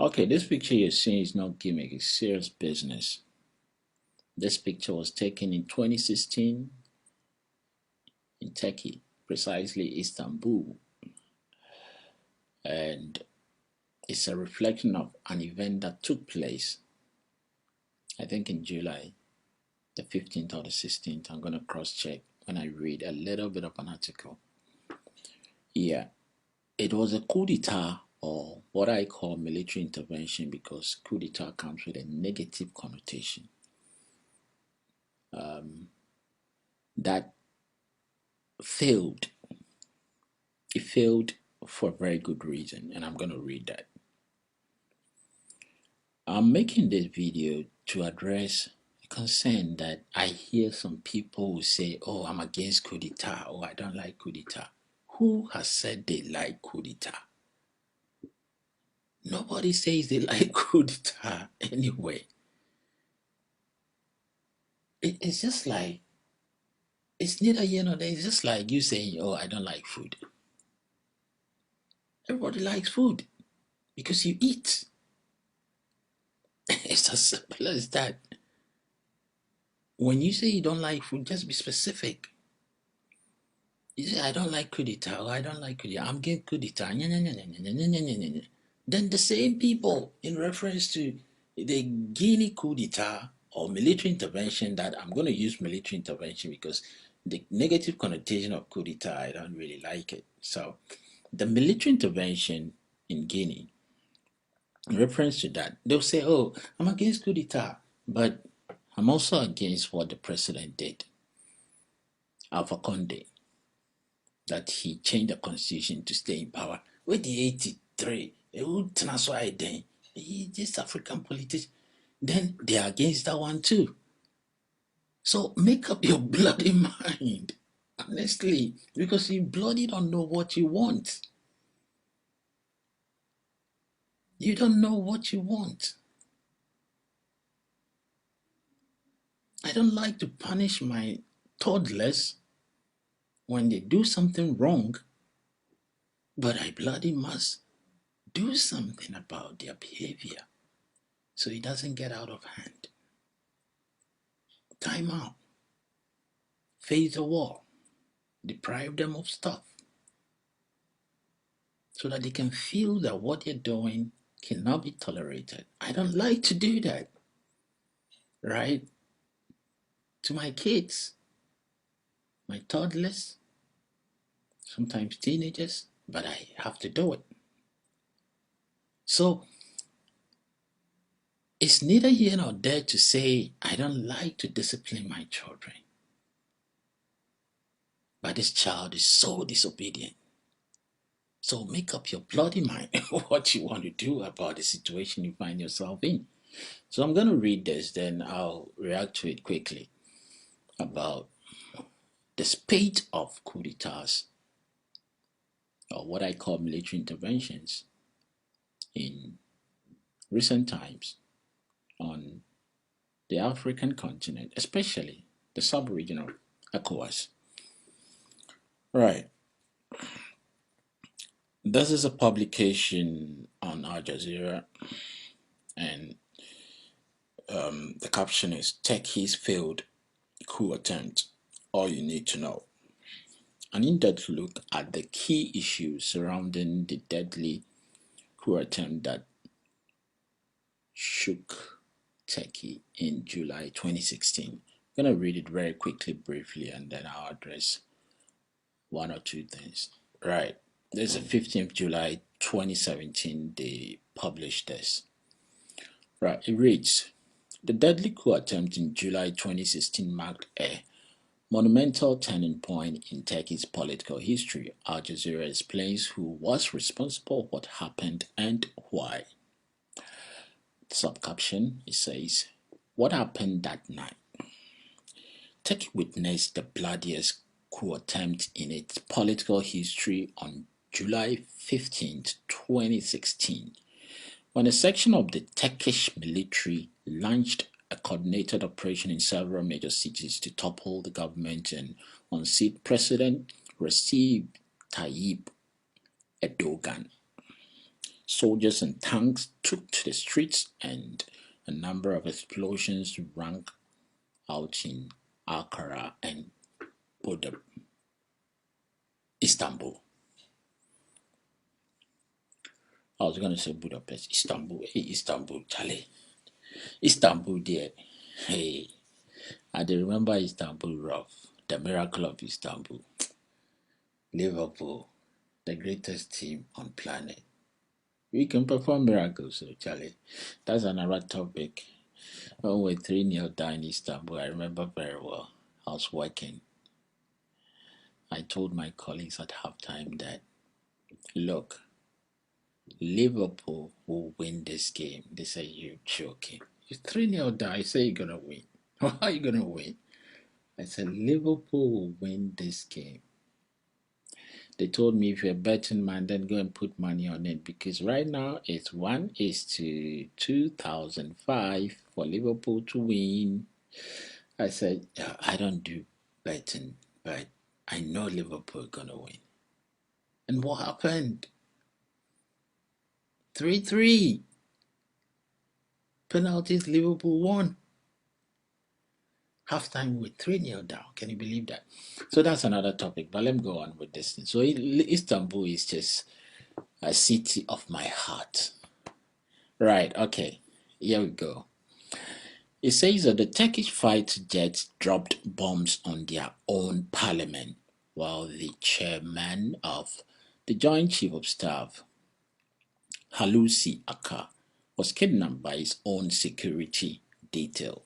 Okay, this picture you're seeing is not gimmick, it's serious business. This picture was taken in 2016 in Turkey, precisely Istanbul, and it's a reflection of an event that took place, I think in July the 15th or the 16th. I'm going to cross check when I read a little bit of an article. Yeah, it was a coup d'etat, or what I call military intervention, because coup d'etat comes with a negative connotation. That failed. It failed for a very good reason, and I'm going to read that. I'm making this video to address a concern that I hear some people who say, oh, I'm against coup d'etat, or I don't like coup d'etat. Who has said they like coup d'etat? Nobody says they like coup d'etat anyway. It's just like, it's neither here nor there. It's just like you saying, oh, I don't like food. Everybody likes food because you eat. It's as simple as that. When you say you don't like food, just be specific. You say, I don't like coup d'etat, or I don't like coup d'etat, I'm against coup d'etat. Then the same people, in reference to the Guinea coup d'etat or military intervention, that I'm going to use military intervention because the negative connotation of coup d'etat, I don't really like it. So the military intervention in Guinea, in reference to that, they'll say, oh, I'm against coup d'etat, but I'm also against what the president did, Alpha Conde, that he changed the constitution to stay in power. With the 83, that's why then just African politicians, then they are against that one too. So make up your bloody mind, honestly, because you bloody don't know what you want. You don't know what you want. I don't like to punish my toddlers when they do something wrong, but I bloody must do something about their behavior so it doesn't get out of hand. Time out. Face the wall. Deprive them of stuff so that they can feel that what they're doing cannot be tolerated. I don't like to do that, right? To my kids, my toddlers, sometimes teenagers, but I have to do it. So it's neither here nor there to say I don't like to discipline my children, but this child is so disobedient. So make up your bloody mind what you want to do about the situation you find yourself in. So I'm going to read this, then I'll react to it quickly about the spate of coup d'etats, or what I call military interventions, in recent times on the African continent, especially the sub-region of ECOWAS. Right. This is a publication on Al Jazeera, and the caption is Turkey's failed coup attempt, all you need to know. An in-depth look at the key issues surrounding the deadly coup attempt that shook Turkey in July 2016. I'm going to read it very quickly, briefly, and then I'll address one or two things. Right. This is the 15th July 2017. They published this. Right. It reads, the deadly coup attempt in July 2016 marked a monumental turning point in Turkey's political history. Al Jazeera explains who was responsible, what happened, and why. Subcaption, it says, what happened that night? Turkey witnessed the bloodiest coup attempt in its political history on July 15, 2016, when a section of the Turkish military launched a coordinated operation in several major cities to topple the government and unseat President Recep Tayyip Erdogan. soldiers and tanks took to the streets, and a number of explosions rang out in Ankara and Istanbul. I was going to say Budapest, Istanbul. Hey, Istanbul, Charlie. Istanbul there. Hey, I do remember Istanbul rough. The miracle of Istanbul. Liverpool, the greatest team on planet. We can perform miracles, so Charlie. That's another topic. When we 3-0 down in Istanbul, I remember very well. I was working. I told my colleagues at halftime that, look, Liverpool will win this game. They say, you're joking. You're 3-0 down. I say you're going to win. How are you going to win? I said, Liverpool will win this game. They told me, if you're a betting man, then go and put money on it, because right now it's 1:2005 for Liverpool to win. I said, I don't do betting, but I know Liverpool gonna win. And what happened? 3-3. Penalties, Liverpool won. Halftime with 3-0 down. Can you believe that? So that's another topic, but let me go on with this thing. So Istanbul is just a city of my heart. Right, okay. Here we go. It says that the Turkish fighter jets dropped bombs on their own parliament, while the chairman of the Joint Chief of Staff, Hulusi Akar, was kidnapped by his own security detail.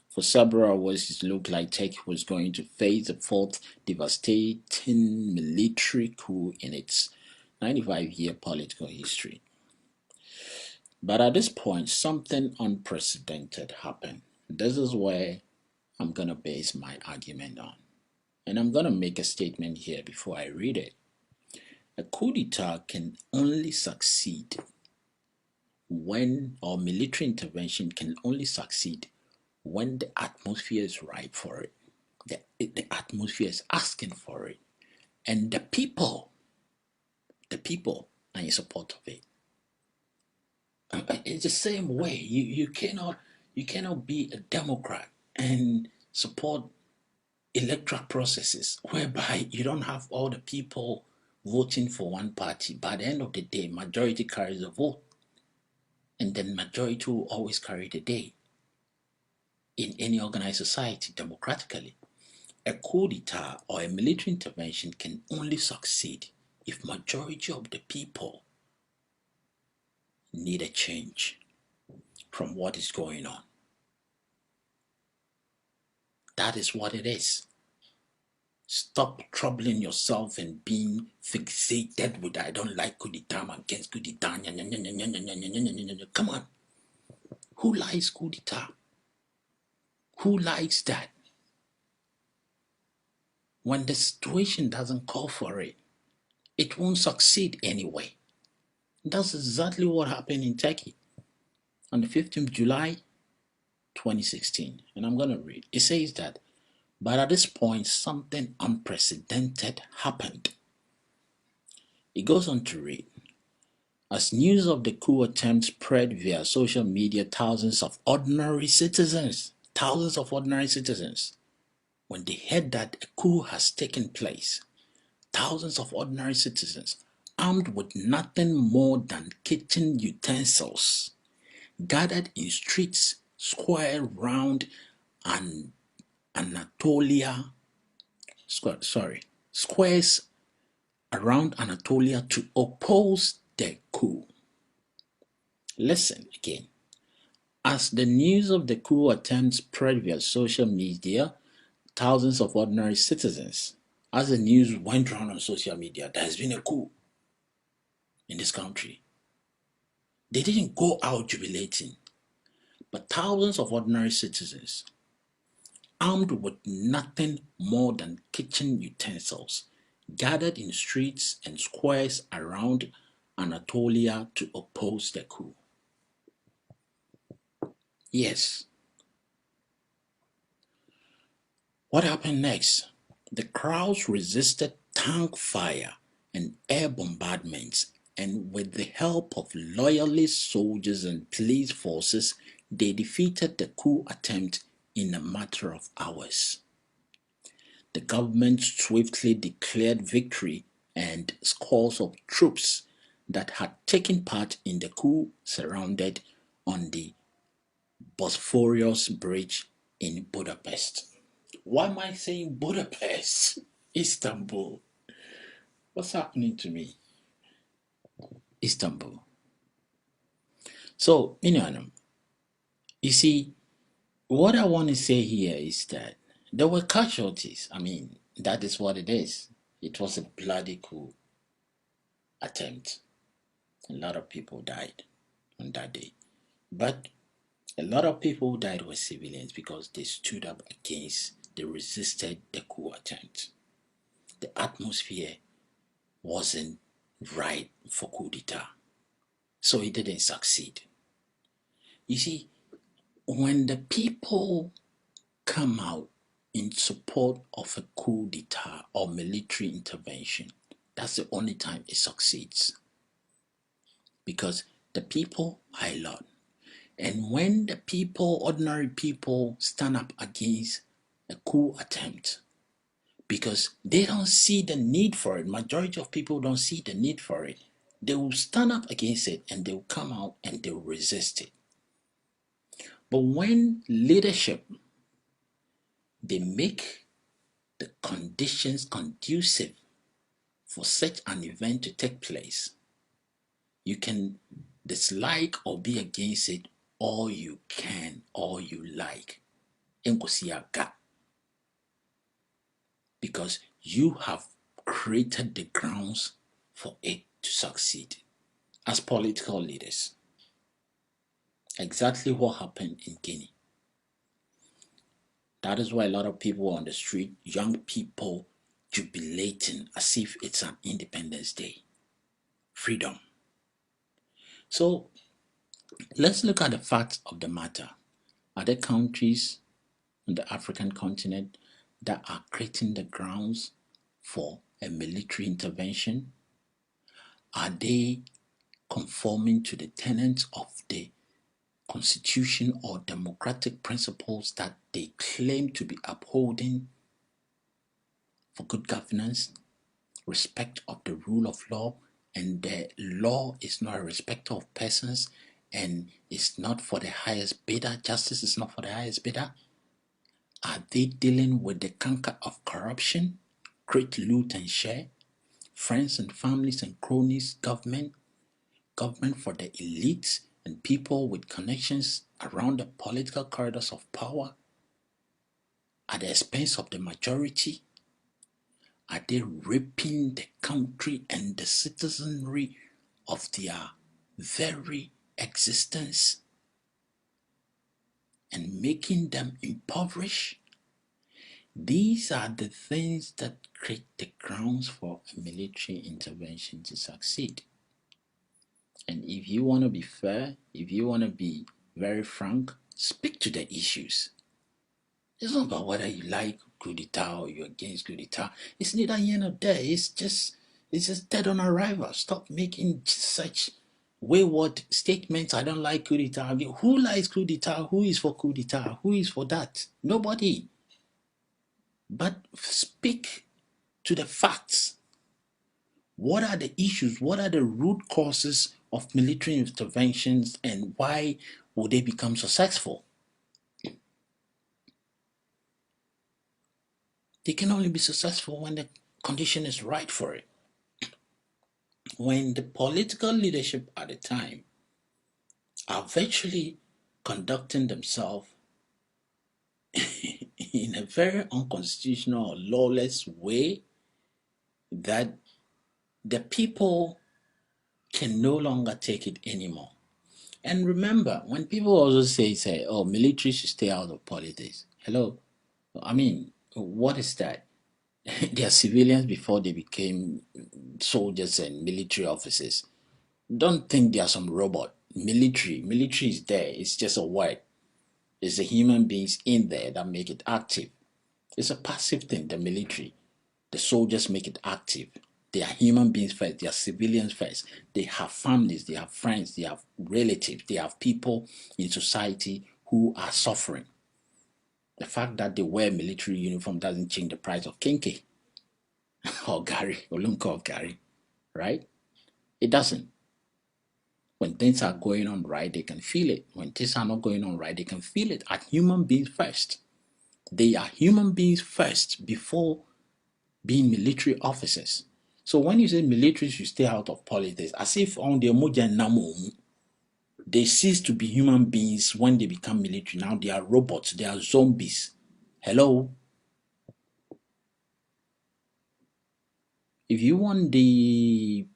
For several hours, it looked like Turkey was going to face the fourth devastating military coup in its 95-year political history. But at this point, something unprecedented happened. This is where I'm going to base my argument on. And I'm going to make a statement here before I read it. A coup d'etat can only succeed when, or military intervention can only succeed when the atmosphere is right for it. The atmosphere is asking for it. And the people are in support of it. It's the same way. You cannot be a Democrat and support electoral processes whereby you don't have all the people voting for one party. By the end of the day, majority carries the vote, and then majority will always carry the day in any organized society democratically. A coup d'etat or a military intervention can only succeed if majority of the people need a change from what is going on. That is what it is. Stop troubling yourself and being fixated with, I don't like coup d'etat, I'm against coup d'etat. Come on. Who likes coup d'etat? Who likes that? When the situation doesn't call for it, it won't succeed anyway. That's exactly what happened in Turkey on the 15th of July 2016. And I'm going to read. It says that, but at this point, something unprecedented happened. It goes on to read, as news of the coup attempt spread via social media, thousands of ordinary citizens, when they heard that a coup has taken place, thousands of ordinary citizens, armed with nothing more than kitchen utensils, gathered in streets square round squares around Anatolia to oppose the coup. Listen again. As the news of the coup attempt spread via social media, thousands of ordinary citizens, as the news went around on social media, there has been a coup in this country. They didn't go out jubilating, but thousands of ordinary citizens, armed with nothing more than kitchen utensils, gathered in streets and squares around Anatolia to oppose the coup. Yes. What happened next? The crowds resisted tank fire and air bombardments and with the help of loyalist soldiers and police forces, they defeated the coup attempt in a matter of hours. The government swiftly declared victory, and scores of troops that had taken part in the coup surrounded on the Bosphorus Bridge in Budapest. Why am I saying Budapest? Istanbul. What's happening to me? Istanbul. So, you see, what I want to say here is that there were casualties. I mean, that is what it is. It was a bloody coup attempt. A lot of people died on that day. But a lot of people died were civilians because they stood up against, they resisted the coup attempt. The atmosphere wasn't right for coup d'etat, so it didn't succeed. You see, when the people come out in support of a coup d'etat or military intervention, that's the only time it succeeds. Because the people are a lot. And when the people, ordinary people, stand up against a coup attempt, because they don't see the need for it, majority of people don't see the need for it, they will stand up against it and they will come out and they will resist it. But when leadership, they make the conditions conducive for such an event to take place, you can dislike or be against it all you can, all you like. Because you have created the grounds for it to succeed as political leaders. Exactly what happened in Guinea. That is why a lot of people on the street, young people, jubilating as if it's an Independence Day. Freedom. So let's look at the facts of the matter. Are there countries on the African continent that are creating the grounds for a military intervention? Are they conforming to the tenets of the constitution or democratic principles that they claim to be upholding for good governance, respect of the rule of law, and the law is not a respecter of persons and is not for the highest bidder, justice is not for the highest bidder? Are they dealing with the canker of corruption, create, loot and share, friends and families and cronies, government for the elites and people with connections around the political corridors of power at the expense of the majority? Are they raping the country and the citizenry of their very existence and making them impoverished? These are the things that create the grounds for a military intervention to succeed. And if you want to be fair, if you want to be very frank, speak to the issues. It's not about whether you like coup d'etat or you're against coup d'etat. It's neither here nor there. It's just dead on arrival. Stop making such wayward statements. I don't like coup d'etat. I mean, who likes coup d'etat? Who is for coup d'etat? Who is for that? Nobody. But speak to the facts. What are the issues? What are the root causes of military interventions and why would they become successful? They can only be successful when the condition is right for it. When the political leadership at the time are virtually conducting themselves in a very unconstitutional or lawless way that the people can no longer take it anymore. And remember, when people also say, oh, military should stay out of politics. Hello? I mean, what is that? They are civilians before they became soldiers and military officers. Don't think they are some robot. Military is there. It's just a word. It's the human beings in there that make it active. It's a passive thing, the military. The soldiers make it active. They are human beings first, they are civilians first. They have families, they have friends, they have relatives, they have people in society who are suffering. The fact that they wear military uniform doesn't change the price of kinky or Gary, or Lumka of Gary, right? It doesn't. When things are going on right, they can feel it. When things are not going on right, they can feel it. Are human beings first. They are human beings first before being military officers. So when you say military should stay out of politics, as if on the Emoja Namo, they cease to be human beings when they become military. Now they are robots, they are zombies. Hello? If you want the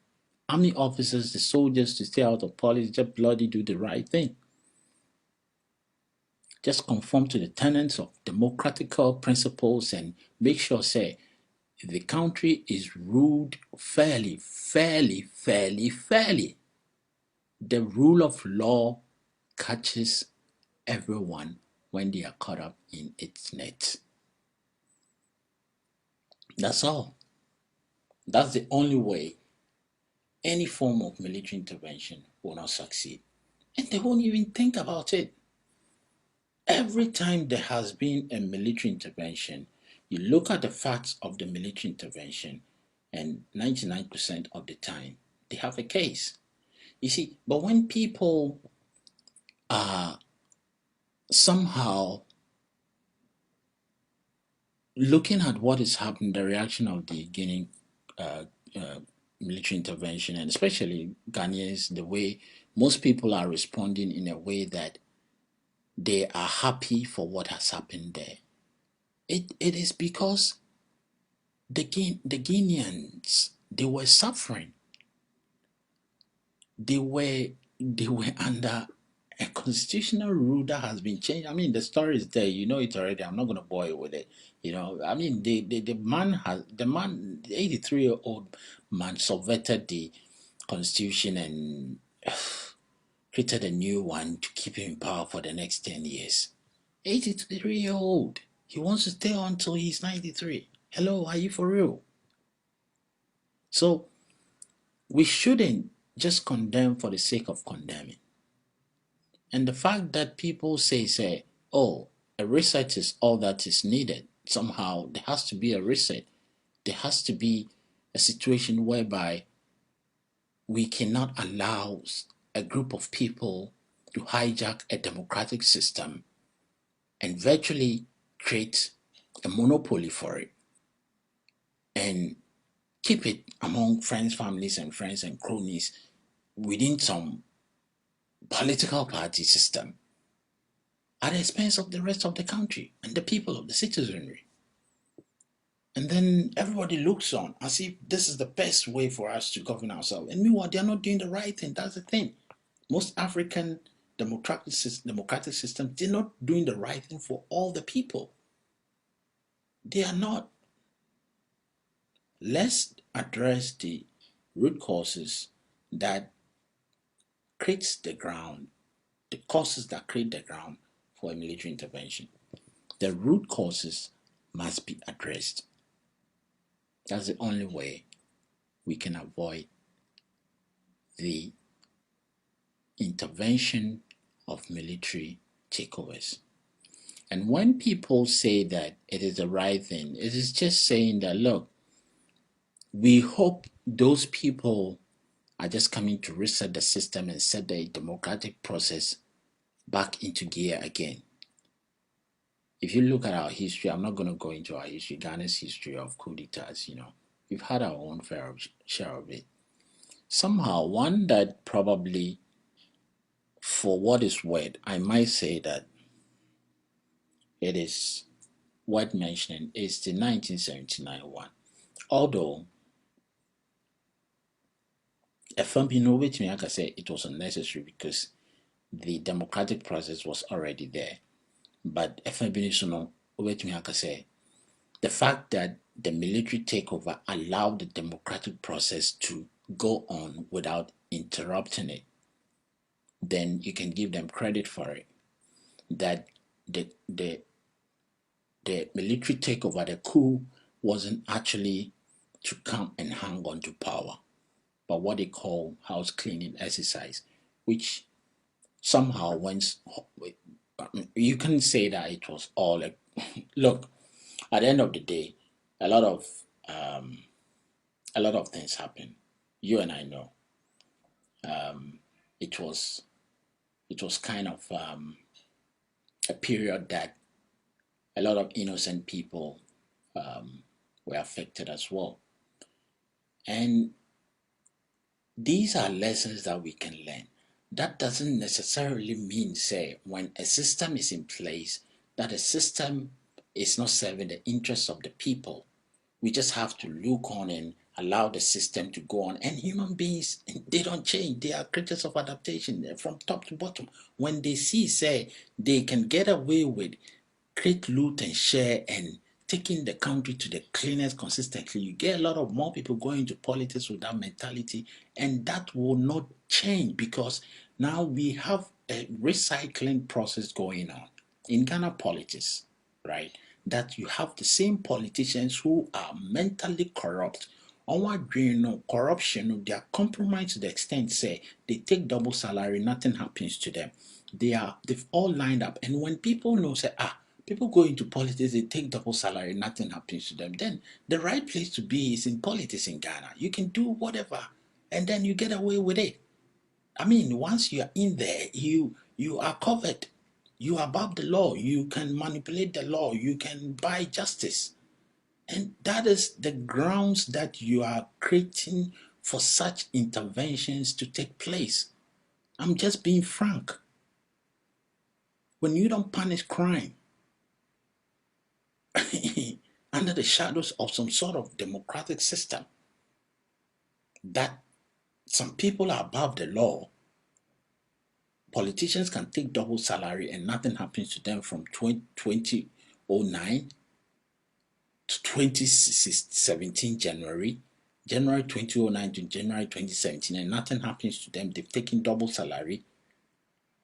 army officers, the soldiers to stay out of politics, just bloody do the right thing. Just conform to the tenets of democratical principles and make sure, say, the country is ruled fairly. The rule of law catches everyone when they are caught up in its net. That's all. That's the only way any form of military intervention will not succeed. And they won't even think about it. Every time there has been a military intervention, you look at the facts of the military intervention, and 99% of the time, they have a case. You see, but when people are somehow looking at what is happening, the reaction of the Guinean uh, uh, military intervention, and especially Ghanaians, the way most people are responding in a way that they are happy for what has happened there. It is because the Guineans, they were suffering. They were under a constitutional rule that has been changed. I mean, the story is there. You know it already. I'm not going to bore you with it. You know, I mean, the 83-year-old man subverted the constitution and created a new one to keep him in power for the next 10 years. 83-year-old. He wants to stay on until he's 93. Hello, are you for real? So we shouldn't just condemn for the sake of condemning. And the fact that people say, oh, a reset is all that is needed. Somehow there has to be a reset. There has to be a situation whereby we cannot allow a group of people to hijack a democratic system and virtually create a monopoly for it and keep it among friends, families, and friends and cronies within some political party system at the expense of the rest of the country and the people of the citizenry. And then everybody looks on as if this is the best way for us to govern ourselves. And meanwhile, they're not doing the right thing. That's the thing. Most African democratic systems, they're not doing the right thing for all the people. They are not. Let's address the root causes that creates the ground, the causes that create the ground for a military intervention. The root causes must be addressed. That's the only way we can avoid the intervention of military takeovers. And when people say that it is the right thing, it is just saying that, look, we hope those people are just coming to reset the system and set the democratic process back into gear again. If you look at our history, I'm not going to go into our history, Ghana's history of coup d'etats, we've had our own fair share of it. Somehow, one that probably, for what is worth, I might say that it is worth mentioning is the 1979 one. Although, I can say it was unnecessary because the democratic process was already there. But I can say the fact that the military takeover allowed the democratic process to go on without interrupting it, then you can give them credit for it. That the military takeover, the coup, wasn't actually to come and hang on to power, but what they call house cleaning exercise, which somehow went. You can say that it was all like, look. At the end of the day, a lot of um, a lot of things happen. You and I know. It was it was kind of a period that a lot of innocent people were affected as well. And these are lessons that we can learn. That doesn't necessarily mean, say, when a system is in place, that a system is not serving the interests of the people. We just have to look on and allow the system to go on. And human beings, they don't change. They are creatures of adaptation from top to bottom. When they see, say, they can get away with create loot and share and taking the country to the cleanest consistently, you get a lot of more people going into politics with that mentality, and that will not change because now we have a recycling process going on in Ghana politics, right? That you have the same politicians who are mentally corrupt. Corruption, they are compromised to the extent, say, they take double salary, nothing happens to them. They've all lined up. And when people know, say, people go into politics, they take double salary, nothing happens to them, then the right place to be is in politics in Ghana. You can do whatever, and then you get away with it. I mean, once you are in there, you are covered. You are above the law. You can manipulate the law. You can buy justice. And that is the grounds that you are creating for such interventions to take place. I'm just being frank. When you don't punish crime under the shadows of some sort of democratic system, that some people are above the law, politicians can take double salary and nothing happens to them from 2009 to 2017 January 2009 to January 2017, and nothing happens to them. They've taken double salary,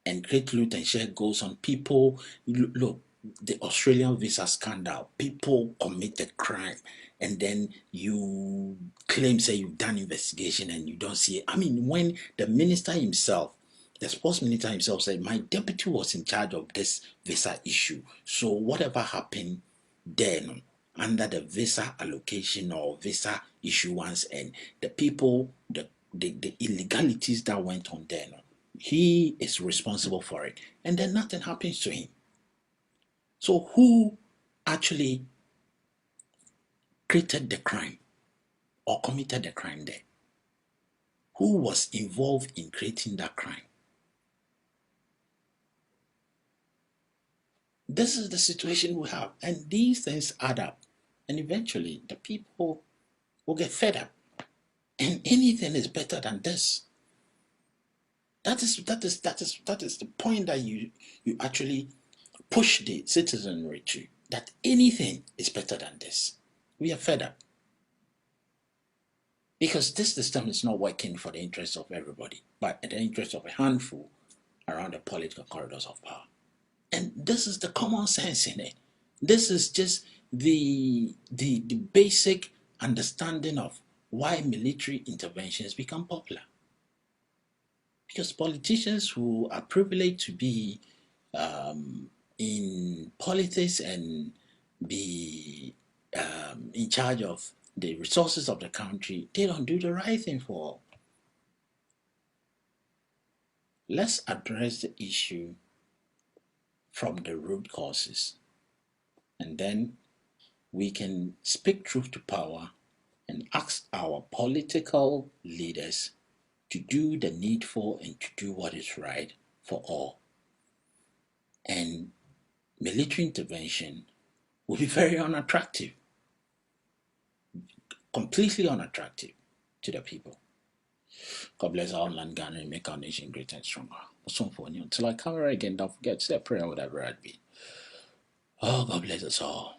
and great loot and share goes on. People, look, the Australian visa scandal, people commit a crime, and then you claim, say, you've done investigation and you don't see it. I mean, when the minister himself, the sports minister himself said, my deputy was in charge of this visa issue, so whatever happened then under the visa allocation or visa issuance and the people, the illegalities that went on there, he is responsible for it, and then nothing happens to him. So who actually created the crime or committed the crime there? Who was involved in creating that crime? This is the situation we have, and these things add up, and eventually the people will get fed up, and anything is better than this. That is the point that you actually push the citizenry to, that anything is better than this. We are fed up because this system is not working for the interests of everybody, but the interest of a handful around the political corridors of power. And this is the common sense in it. This is just the basic understanding of why military interventions become popular. Because politicians who are privileged to be in politics and be in charge of the resources of the country, they don't do the right thing for all. Let's address the issue from the root causes, and then we can speak truth to power and ask our political leaders to do the needful and to do what is right for all. And military intervention will be very unattractive, completely unattractive to the people. God bless our land, Ghana, and make our nation greater and stronger. Until I come again, don't forget to say a prayer, whatever it be. Oh, God bless us all.